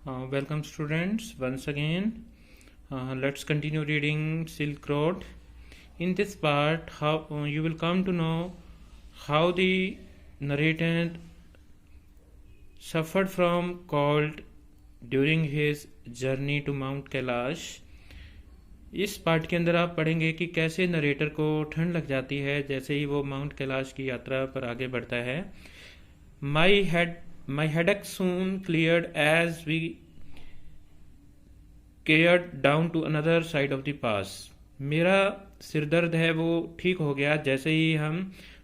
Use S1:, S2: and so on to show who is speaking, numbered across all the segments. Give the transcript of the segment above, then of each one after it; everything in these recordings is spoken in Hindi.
S1: Welcome students once again. Let's continue reading Silk Road. In this part, how you will come to know how the narrator suffered from cold during his journey to Mount Kailash. इस पार्ट के अंदर आप पढ़ेंगे कि कैसे नरेटर को ठंड लग जाती है जैसे ही वो माउंट कैलाश की यात्रा पर आगे बढ़ता है. My headache soon cleared as we carried down to another side of the pass. मेरा सिर दर्द है वो ठीक हो गया जैसे ही हम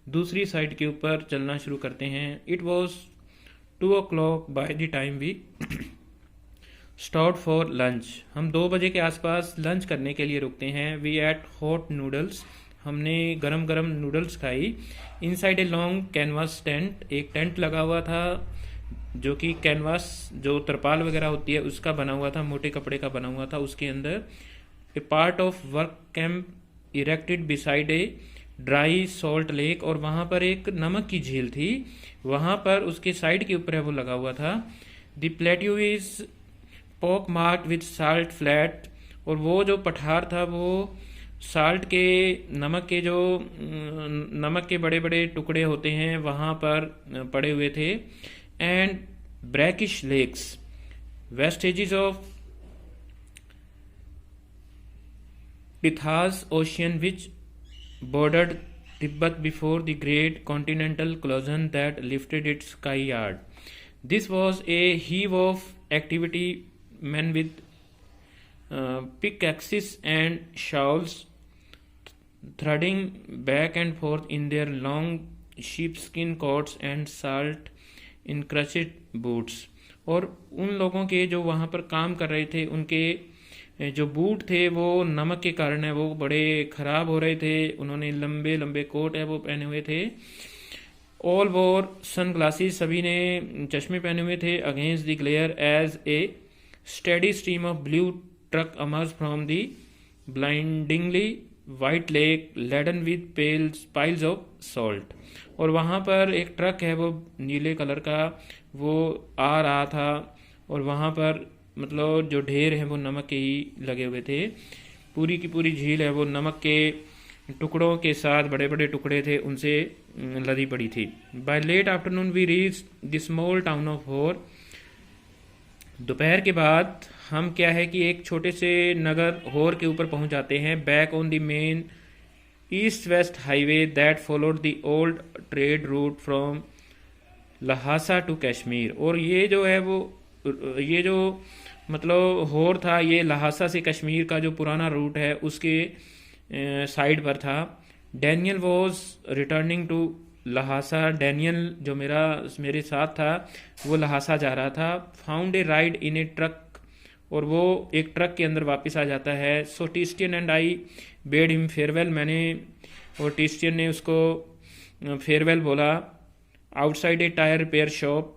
S1: दूसरी साइड के ऊपर चलना शुरू करते हैं. It was 2 o'clock by the time we stopped for lunch. हम 2 बजे के आसपास लंच करने के लिए रुकते हैं. We ate hot noodles. हमने गरम गरम नूडल्स खाई. Inside a long canvas tent, एक टेंट लगा हुआ था जो कि कैनवास जो तरपाल वगैरह होती है उसका बना हुआ था, मोटे कपड़े का बना हुआ था. उसके अंदर a part of work camp erected beside a dry salt lake, और वहाँ पर एक नमक की झील थी, वहाँ पर उसके साइड के ऊपर है वो लगा हुआ था. The plateau is pock marked with salt flat, और वो जो पठार था वो साल्ट के नमक के बड़े बड़े टुकड़े होते हैं वहाँ पर पड़े हुए थे. And brackish lakes, vestiges of Tethys ocean which bordered Tibet before the great continental collision that lifted its sky yard. This was a heave of activity. Men with pickaxes and shawls threading back and forth in their long sheepskin coats and salt encrusted boots. और उन लोगों के जो वहाँ पर काम कर रहे थे उनके जो बूट थे वो नमक के कारण है वो बड़े ख़राब हो रहे थे. उन्होंने लंबे लंबे कोट है वो पहने हुए थे. ऑल वोर सन ग्लासेस, सभी ने चश्मे पहने हुए थे. Against the glare as a steady stream of blue truck emerge from the blindingly white lake laden with piles of salt. और वहाँ पर एक ट्रक है वो नीले कलर का वो आ रहा था, और वहाँ पर मतलब जो ढेर है वो नमक के ही लगे हुए थे. पूरी की पूरी झील है वो नमक के टुकड़ों के साथ, बड़े बड़े टुकड़े थे उनसे लदी पड़ी थी. By late afternoon we reach the small town of Hor. दोपहर के बाद हम क्या है कि एक छोटे से नगर होर के ऊपर पहुंच जाते हैं. Back on the main east west highway that followed the old trade route from Lhasa to Kashmir. और ये जो मतलब होर था ये लहासा से कश्मीर का जो पुराना रूट है उसके साइड पर था. Daniel was returning to Lhasa. Daniel जो मेरे साथ था वो लहासा जा रहा था. Found a ride in a truck, और वो एक ट्रक के अंदर वापस आ जाता है. So Tristan and I bade him farewell. मैंने और टिस्टियन ने उसको फेयरवेल बोला. Outside a tyre repair shop,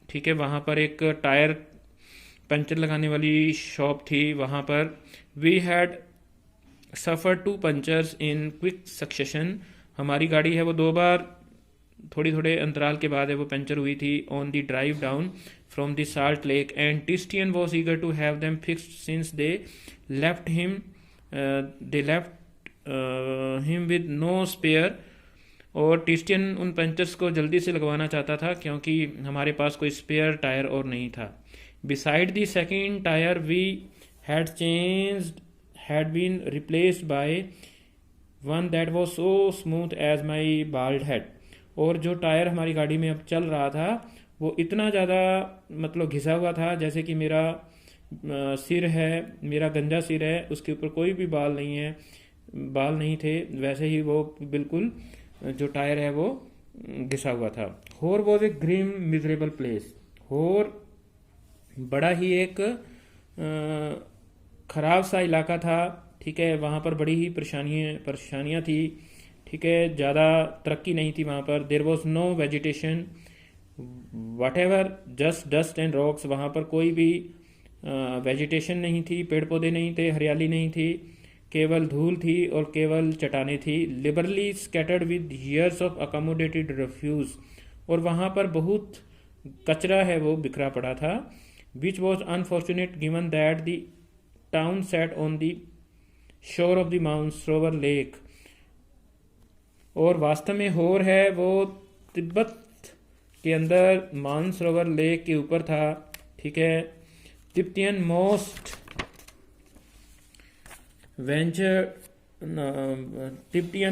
S1: ठीक है, वहाँ पर एक टायर पंचर लगाने वाली शॉप थी वहाँ पर. We had suffer 2 punctures in quick succession. हमारी गाड़ी है वो 2 बार थोड़े अंतराल के बाद है वो पंचर हुई थी. On the drive down from the salt lake, and Tristan was eager to have them fixed since they left him with no spare. और टिस्टियन उन पंचर्स को जल्दी से लगवाना चाहता था क्योंकि हमारे पास कोई स्पेयर टायर और नहीं था. Beside the second tyre we had been replaced by one that was so smooth as my bald head. और जो टायर हमारी गाड़ी में अब चल रहा था वो इतना ज़्यादा मतलब घिसा हुआ था जैसे कि मेरा सिर है, मेरा गंजा सिर है, उसके ऊपर कोई भी बाल नहीं थे, वैसे ही वो बिल्कुल जो टायर है वो घिसा हुआ था. Hor was a grim miserable place. Hor बड़ा ही एक ख़राब सा इलाका था, ठीक है. वहाँ पर बड़ी ही परेशानियाँ थी, ठीक है. ज़्यादा तरक्की नहीं थी वहाँ पर. There was no vegetation whatever just dust and rocks. वहाँ पर कोई भी वेजिटेशन नहीं थी, पेड़ पौधे नहीं थे, हरियाली नहीं थी, केवल धूल थी और केवल चट्टानें थी. Liberally scattered with years of accommodated refuse. और वहाँ पर बहुत कचरा है वो बिखरा पड़ा था. which was unfortunate given that the town sat on the shore of the Mansarovar lake. और वास्तव में होर है वो तिब्बत के अंदर मानसरोवर लेक के ऊपर था। ठीक है, Tibetan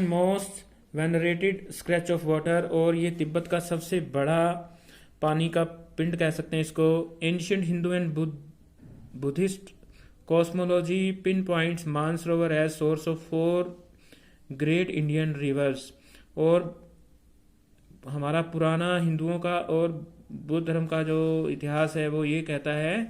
S1: most venerated scratch of water, और ये तिब्बत का सबसे बड़ा पानी का पिंड कह सकते हैं इसको। Ancient Hindu and Buddhist cosmology pin points Mansarovar as source of 4 great Indian rivers. और हमारा पुराना हिंदुओं का और बुद्ध धर्म का जो इतिहास है वो ये कहता है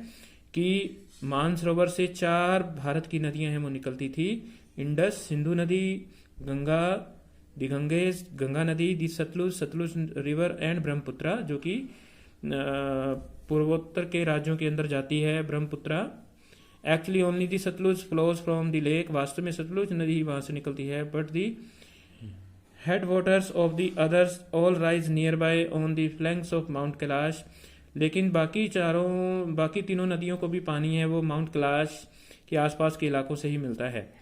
S1: कि मानसरोवर से 4 भारत की नदियां हैं वो निकलती थी। इंडस सिंधु नदी, गंगा दी गंगेज गंगा नदी, the Sutlej river and Brahmaputra, जो कि पूर्वोत्तर के राज्यों के अंदर जाती है Brahmaputra. Actually only the Sutlej flows from the lake, वास्तव में सतलुज नदी ही वहां से निकलती है, but the head waters of the others all rise near by on the flanks of Mount Kailash. लेकिन बाकी तीनों नदियों को भी पानी है वो माउंट कैलाश के आसपास के इलाकों से ही मिलता है।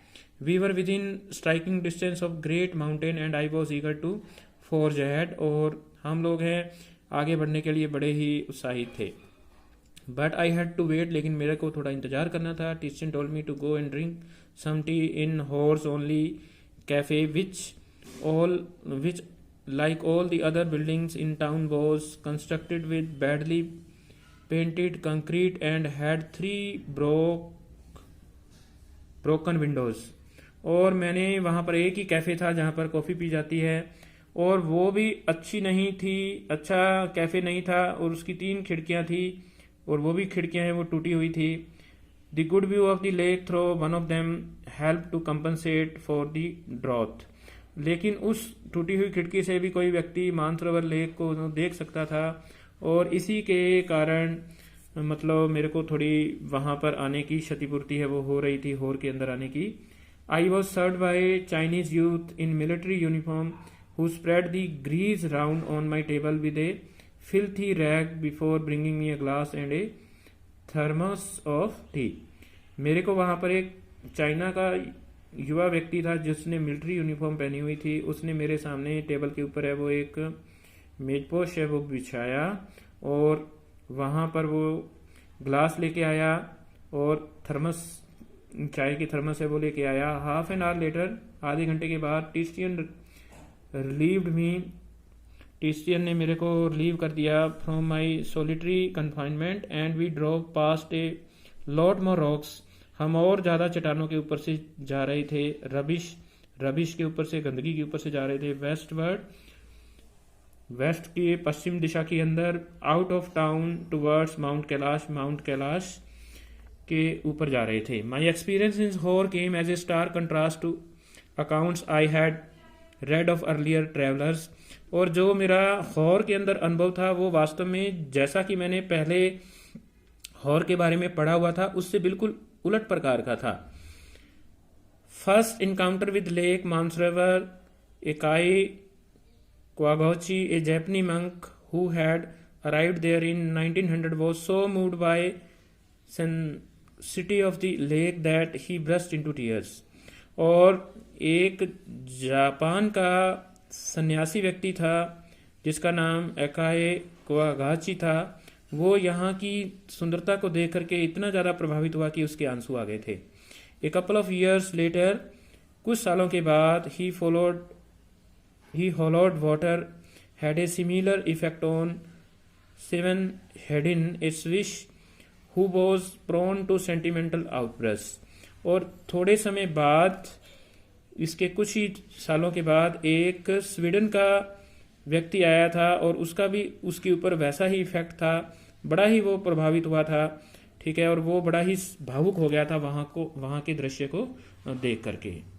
S1: We were within striking distance of great mountain and I was eager to forge ahead, और हम लोग हैं आगे बढ़ने के लिए बड़े ही उत्साहित थे। But I had to wait, लेकिन मेरे को थोड़ा इंतजार करना था। Teacher told me to go and drink some tea in Hor's only cafe which like all the other buildings in town was constructed with badly painted concrete and had 3 broken windows। और मैंने वहाँ पर एक ही कैफ़े था जहाँ पर कॉफ़ी पी जाती है, और वो भी अच्छा कैफ़े नहीं था, और उसकी 3 खिड़कियाँ थी, और वो भी खिड़कियाँ हैं वो टूटी हुई थी। The good view of the lake through one of them help to compensate for the drought. लेकिन उस टूटी हुई खिड़की से भी कोई व्यक्ति मानसरोवर लेक को देख सकता था, और इसी के कारण मतलब मेरे को थोड़ी वहाँ पर आने की क्षतिपूर्ति है वो हो रही थी, होर के अंदर आने की। I was served by Chinese youth in military uniform who spread the grease round on my table with a filthy rag before bringing me a glass and a thermos of tea. मेरे को वहाँ पर एक चाइना का युवा व्यक्ति था जिसने मिलिट्री यूनिफॉर्म पहनी हुई थी। उसने मेरे सामने टेबल के ऊपर है वो एक मेजपोश है वो बिछाया, और वहाँ पर वो ग्लास लेके आया, और थर्मस चाय की थर्मस है वो लेके आया। हाफ एन आवर लेटर, आधे घंटे के बाद टीस्टियन ने मेरे को रिलीव कर दिया from my solitary confinement and we drove past a lot more rocks. हम और ज़्यादा चट्टानों के ऊपर से जा रहे थे, रबिश के ऊपर से, गंदगी के ऊपर से जा रहे थे वेस्ट की पश्चिम दिशा के अंदर, out of town towards Mount Kailash के ऊपर जा रहे थे। My experience in Hor came as a stark contrast to accounts I had read of earlier travellers. और जो मेरा होर के अंदर अनुभव था वो वास्तव में जैसा कि मैंने पहले होर के बारे में पढ़ा हुआ था उससे बिल्कुल उलट प्रकार का था। First encounter with lake Mansarovar, Ekai Kawaguchi, a Japanese monk who had arrived there in 1900 was so moved by sight of the lake that he burst into tears. और एक जापान का सन्यासी व्यक्ति था जिसका नाम एकाए क्वागाची था, वो यहाँ की सुंदरता को देख करके इतना ज़्यादा प्रभावित हुआ कि उसके आंसू आ गए थे। A couple of years later, कुछ सालों के बाद, he hallowed water had a similar effect on Sven Hedin, a Swiss who was prone to sentimental outburst. और थोड़े समय बाद, इसके कुछ ही सालों के बाद, एक स्वीडन का व्यक्ति आया था और उसका भी उसके ऊपर वैसा ही इफेक्ट था, बड़ा ही वो प्रभावित हुआ था। ठीक है, और वो बड़ा ही भावुक हो गया था वहाँ के दृश्य को देख करके।